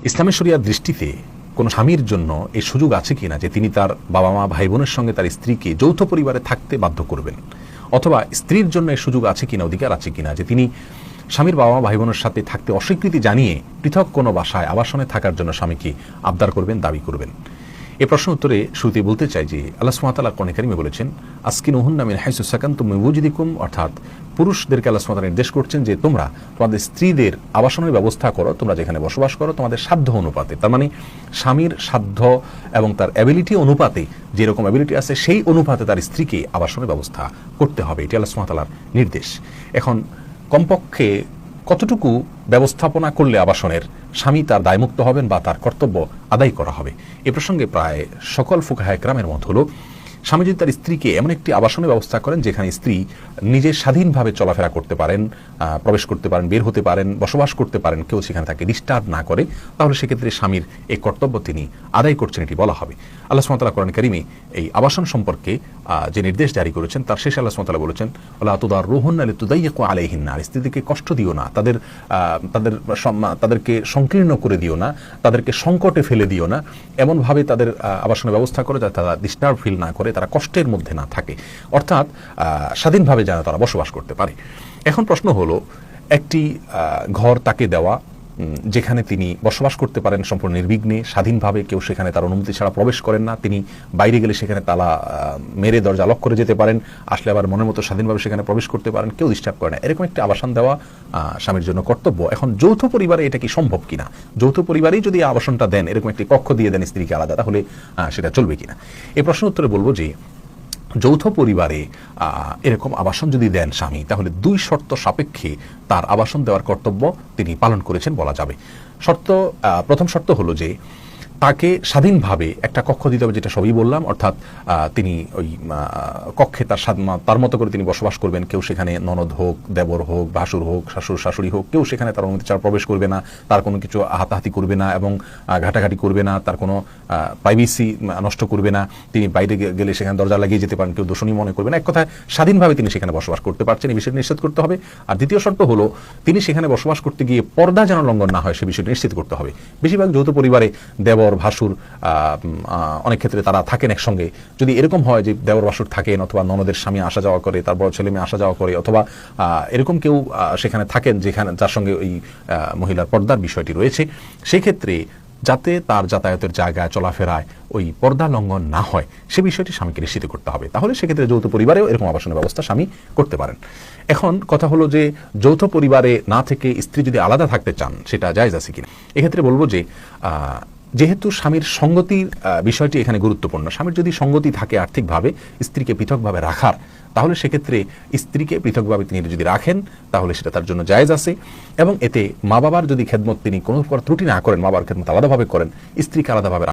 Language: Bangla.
ইসলামের শরিয়ার দৃষ্টিতে কোনো স্বামীর জন্য এই সুযোগ আছে কিনা যে তিনি তার বাবা মা ভাই বোনের সঙ্গে তার স্ত্রীকে যৌথ পরিবারে থাকতে বাধ্য করবেন, অথবা স্ত্রীর জন্য এই সুযোগ আছে কিনা, অধিকার আছে কিনা যে তিনি স্বামীর বাবা মা ভাই বোনের সাথে থাকতে অস্বীকৃতি জানিয়ে পৃথক কোনো বাসায় আবাসনে থাকার জন্য স্বামীকে আবদার করবেন, দাবি করবেন। এই প্রশ্ন উত্তরে শুরুতে বলতে চাই যে আল্লাহ সুবহানাহু ওয়া তাআলা কোরআনে কারিমে বলেছেন আসকিনুহুন্না মিন হাইসু সাকানতুম মিন ওয়াজদিকুম, অর্থাৎ পুরুষদেরকে আল্লাহ সুবহানাহু ওয়া তাআলা নির্দেশ করছেন যে তোমরা তোমাদের স্ত্রীদের আবাসনের ব্যবস্থা করো, তোমরা যেখানে বসবাস করো তোমাদের সাধ্য অনুপাতে। তার মানে স্বামীর সাধ্য এবং তার অ্যাবিলিটি অনুপাতে, যেরকম অ্যাবিলিটি আছে সেই অনুপাতে তার স্ত্রীকে আবাসনের ব্যবস্থা করতে হবে, এটি আল্লাহ সুবহানাহু ওয়া তাআলার নির্দেশ। এখন কমপক্ষে কতটুকু ব্যবস্থাপনা করলে আবাসনের স্বামী তার দায়মুক্ত হবেন বা তার কর্তব্য আদায় করা হবে, এ প্রসঙ্গে প্রায় সকল ফুকাহায়ে কেরামের মত হলো স্বামী যদি তার স্ত্রীকে এমন একটি আবাসনের ব্যবস্থা করেন যেখানে স্ত্রী নিজে স্বাধীনভাবে চলাফেরা করতে পারেন, প্রবেশ করতে পারেন, বের হতে পারেন, বসবাস করতে পারেন, কেউ সেখানে তাকে ডিস্টার্ব না করে, তাহলে সেক্ষেত্রে স্বামীর এই কর্তব্য তিনি আদায় করছেন, এটি বলা হবে। আল্লাহ সুবহানাহু ওয়া তাআলা কোরআন কারীমে এই আবাসন সম্পর্কে যে নির্দেশ জারি করেছেন তার শেষে আল্লাহ সুবহানাহু ওয়া তাআলা বলেছেন ওয়ালা তুদাররুহুন্না লিতুদাইয়িকু আলাইহিন্না, স্ত্রীদেরকে কষ্ট দিও না, তাদেরকে সংকীর্ণ করে দিও না, তাদেরকে সংকটে ফেলে দিও না, এমনভাবে তাদের আবাসনের ব্যবস্থা করে যাতে তারা ডিস্টার্ব ফিল না করে, তারা কষ্টের মধ্যে না থাকে, অর্থাৎ স্বাধীনভাবে যেন তারা বসবাস করতে পারে। এখন প্রশ্ন হলো, একটি ঘর তাকে দেওয়া যেখানে তিনি বসবাস করতে পারেন সম্পূর্ণ নির্বিঘ্নে, স্বাধীনভাবে, কেউ সেখানে তার অনুমতি ছাড়া প্রবেশ করেন না, তিনি বাইরে গেলে সেখানে তালা মেরে দরজা লক করে যেতে পারেন, আসলে আবার মনের মতো স্বাধীনভাবে সেখানে প্রবেশ করতে পারেন, কেউ ডিস্টার্ব করে না, এরকম একটি আবাসন দেওয়া স্বামীর জন্য কর্তব্য। এখন যৌথ পরিবারে এটা কি সম্ভব কিনা, যৌথ পরিবারেই যদি আবাসনটা দেন, এরকম একটি কক্ষ দিয়ে দেন স্ত্রীকে আলাদা, তাহলে সেটা চলবে কিনা? এই প্রশ্ন উত্তরে বলবো যে যৌথ পরিবারে এরকম আবাসন যদি দেন স্বামী, তাহলে দুই শর্ত সাপেক্ষে তার আবাসন দেওয়ার কর্তব্য তিনি পালন করেছেন বলা যাবে। প্রথম শর্ত হলো যে তাকে স্বাধীনভাবে একটা কক্ষ দিতে হবে, যেটা সবই বললাম, অর্থাৎ তিনি ওই কক্ষে তার মতো করে তিনি বসবাস করবেন, কেউ সেখানে ননদ হোক, দেবর হোক, ভাসুর হোক, শাশুড়ি হোক, কেউ সেখানে তার অনুমতি ছাড়া প্রবেশ করবে না, তার কোনো কিছু হাতাহাতি করবে না এবং ঘাটাঘাটি করবে না, তার কোনো প্রাইভেসি নষ্ট করবে না, তিনি বাইরে গেলে সেখানে দরজা লাগিয়ে যেতে পারেন, কেউ দোষণী মনে করবে না, এক কথায় স্বাধীনভাবে তিনি সেখানে বসবাস করতে পারছেন, এই বিষয়টি নিশ্চিত করতে হবে। আর দ্বিতীয় শর্ত হলো তিনি সেখানে বসবাস করতে গিয়ে পর্দা যেন লঙ্ঘন না হয়, সে বিষয়টি নিশ্চিত করতে হবে। বেশিরভাগ যৌথ পরিবারে দেবর ভাসুর অনেক ক্ষেত্রে তারা থাকেন একসঙ্গে, যদি এরকম হয় যে দেবর ভাসুর থাকেন অথবা ননদের স্বামী আসা যাওয়া করে, তার বড় ছেলে মেয়ে আসা যাওয়া করে, অথবা এরকম কেউ সেখানে থাকেন যেখানে যার সঙ্গে ওই মহিলার পর্দার বিষয়টি রয়েছে, সেই ক্ষেত্রে যাতে তার যাতায়াতের জায়গায় চলাফেরায় ওই পর্দা লঙ্ঘন না হয় সে বিষয়টি স্বামীকে নিশ্চিত করতে হবে, তাহলে সেক্ষেত্রে যৌথ পরিবারেও এরকম আবাসনের ব্যবস্থা স্বামী করতে পারেন। এখন কথা হলো যে যৌথ পরিবারে না থেকে স্ত্রী যদি আলাদা থাকতে চান সেটা জায়েজ আছে কিনা। এক্ষেত্রে বলবো যে যেহেতু স্বামীর সঙ্গতির বিষয়টি এখানে গুরুত্বপূর্ণ, স্বামীর যদি সঙ্গতি থাকে আর্থিকভাবে স্ত্রীকে পৃথকভাবে রাখার, তাহলে সেক্ষেত্রে স্ত্রীকে পৃথকভাবে তিনি যদি রাখেন তাহলে সেটা তার জন্য জায়েজ আছে, এবং এতে মা বাবার যদি খেদমত তিনি কোনো প্রকার ত্রুটি না করেন, মা বাবার খেদমত আলাদাভাবে করেন, স্ত্রীকে আলাদাভাবে